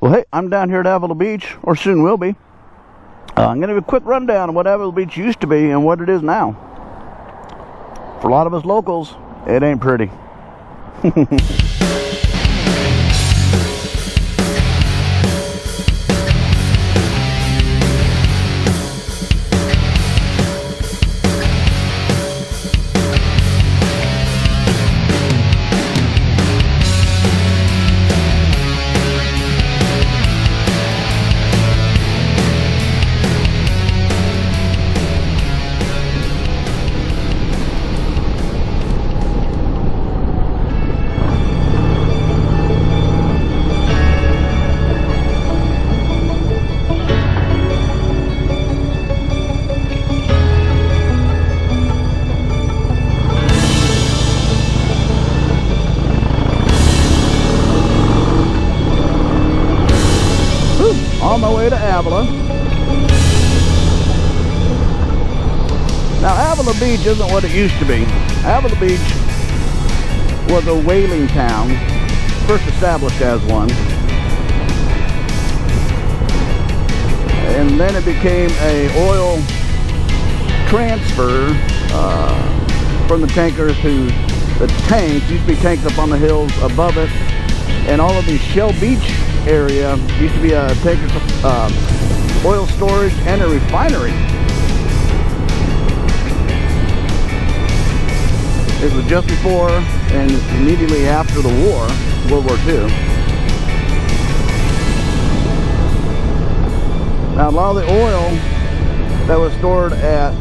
Well, hey, I'm down here at Avila Beach, or soon will be. I'm going to give a quick rundown of what Avila Beach used to be and what it is now. For a lot of us locals, it ain't pretty. On my way to Avila. Now, Avila Beach isn't what it used to be. Avila Beach was a whaling town, first established as one, and then it became a oil transfer from the tankers to the tanks. Used to be tanks up on the hills above it, and all of these Shell Beach area used to be a tanker oil storage and a refinery. It was just before and immediately after the war, World War II. Now, a lot of the oil that was stored at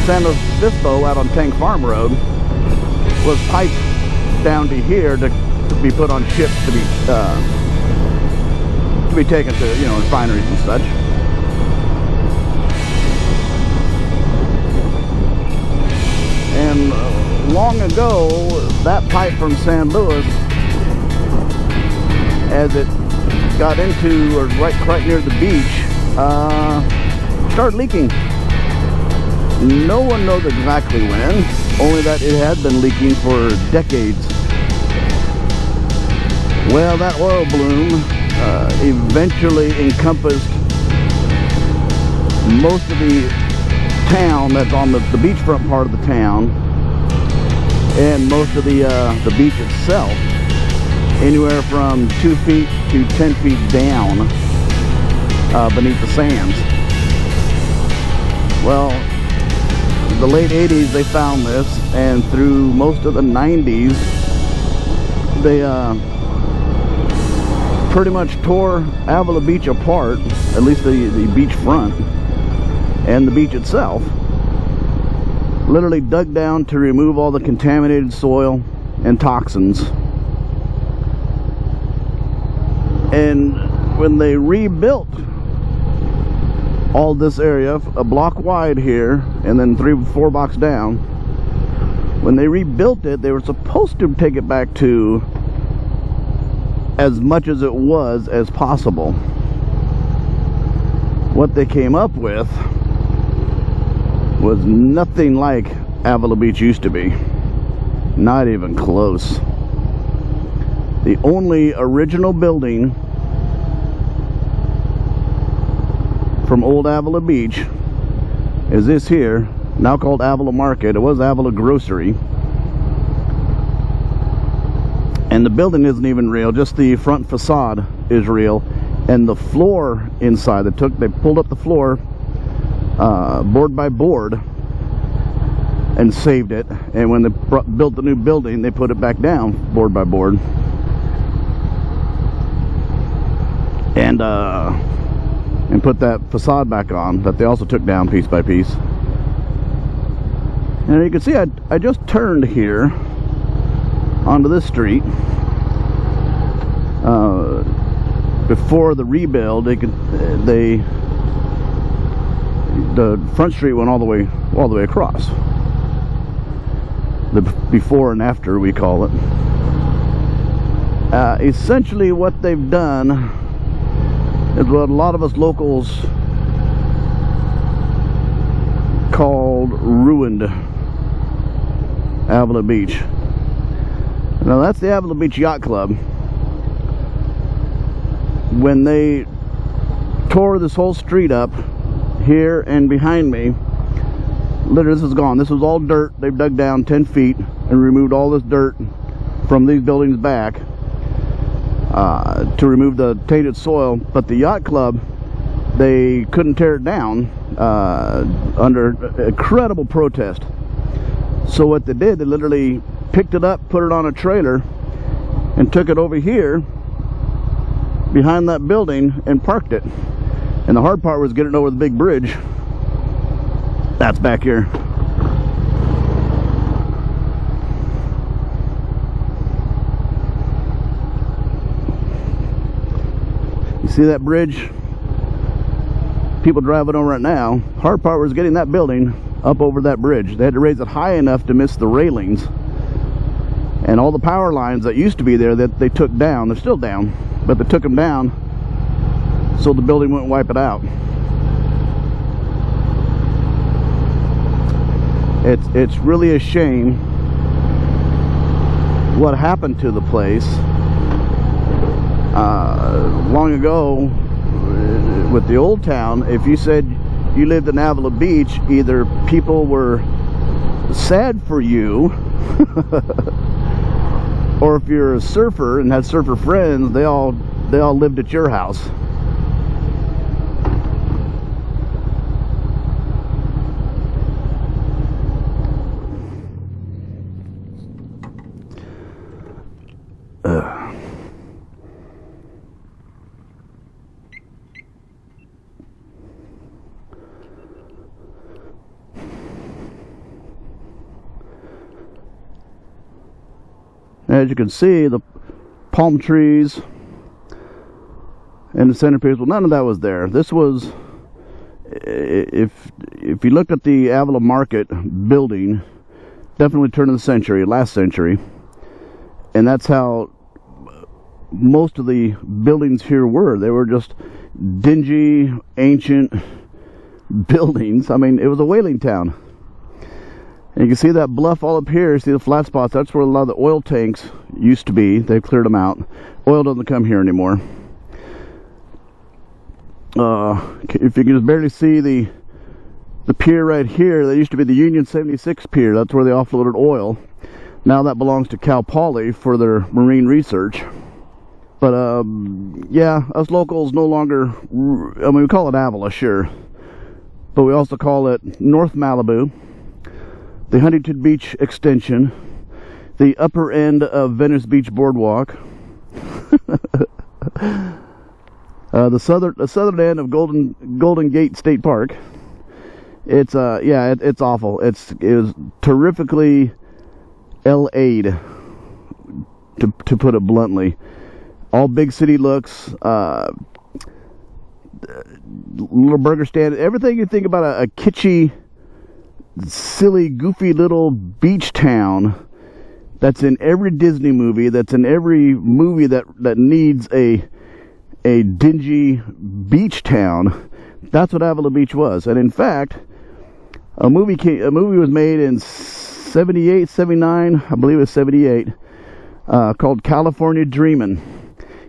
San Obispo out on Tank Farm Road was piped down to here to be put on ships to be taken to, refineries and such. And long ago, that pipe from San Luis, as it got into or right near the beach, started leaking. No one knows exactly when, only that it had been leaking for decades. Well, that oil bloom eventually encompassed most of the town that's on the beachfront part of the town, and most of the beach itself, anywhere from 2 feet to 10 feet down beneath the sands. Well, in the late 80s they found this, and through most of the 90s they pretty much tore Avila Beach apart, at least the beach front and the beach itself. Literally dug down to remove all the contaminated soil and toxins. And when they rebuilt all this area, a block wide here and then 3-4 blocks down, when they rebuilt it, they were supposed to take it back to as much as it was as possible. What they came up with was nothing like Avila Beach used to be. Not even close. The only original building from old Avila Beach is this here, now called Avila Market. It was Avila Grocery. And the building isn't even real, just the front facade is real. And the floor inside, they pulled up the floor board by board and saved it. And when they built the new building, they put it back down board by board. And put that facade back on that they also took down piece by piece. And you can see I just turned here onto this street. Before the rebuild, the front street went all the way across. The before and after, we call it. Essentially what they've done is what a lot of us locals called ruined Avila Beach. Now that's the Avila Beach Yacht Club. when they tore this whole street up here and behind me, literally this is gone. This was all dirt. They've dug down 10 feet and removed all this dirt from these buildings back to remove the tainted soil. But the yacht club, they couldn't tear it down under incredible protest. So what they did, they literally picked it up, put it on a trailer, and took it over here behind that building and parked it. And the hard part was getting over the big bridge. That's back here. You see that bridge? People driving over it now. Hard part was getting that building up over that bridge. They had to raise it high enough to miss the railings. And all the power lines that used to be there that they took down, they're still down, but they took them down so the building wouldn't wipe it out. It's really a shame what happened to the place. Long ago, with the old town, if you said you lived in Avila Beach, either people were sad for you, or if you're a surfer and had surfer friends, they all lived at your house. As you can see, the palm trees and the centerpiece, well, none of that was there. This was, if you looked at the Avila Market building, definitely turn of the century, last century, and that's how most of the buildings here were. They were just dingy, ancient buildings. I mean, it was a whaling town. And you can see that bluff all up here. See the flat spots? That's where a lot of the oil tanks used to be. They've cleared them out. Oil doesn't come here anymore. If you can just barely see the pier right here, that used to be the Union 76 pier. That's where they offloaded oil. Now that belongs to Cal Poly for their marine research. But yeah, us locals no longer, I mean, we call it Avila, sure, but we also call it North Malibu, the Huntington Beach Extension, the upper end of Venice Beach Boardwalk, the southern end of Golden Gate State Park. It's yeah, it's awful. It was terrifically LA'd, to put it bluntly. All big city looks, little burger stand, everything you think about a kitschy, silly, goofy little beach town that's in every Disney movie, that's in every movie that needs a dingy beach town. That's what Avila Beach was. And in fact, a movie was made in 78, 79, I believe it was 78, called California Dreamin'.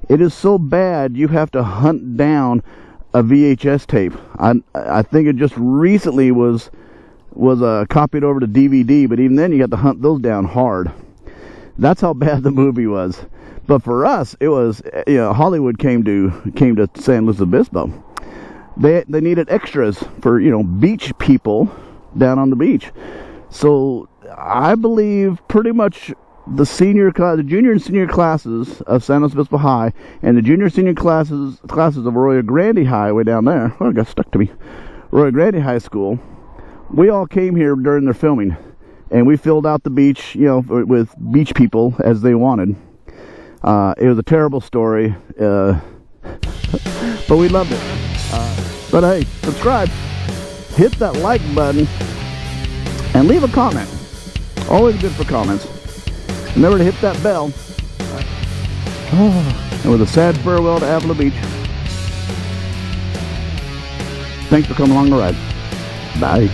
It is so bad you have to hunt down a VHS tape. I think it just recently was copied over to DVD, but even then you got to hunt those down hard. That's how bad the movie was. But for us, it was, you know, Hollywood came to San Luis Obispo. They needed extras for, you know, beach people down on the beach. So I believe pretty much the junior and senior classes of San Luis Obispo High and the junior and senior classes of Arroyo Grande High way down there. Oh, it got stuck to me. Arroyo Grande High School. We all came here during their filming, and we filled out the beach, you know, with beach people as they wanted. It was a terrible story, but we loved it. But hey, subscribe, hit that like button, and leave a comment. Always good for comments. Remember to hit that bell. And with a sad farewell to Avila Beach. Thanks for coming along the ride. Bye.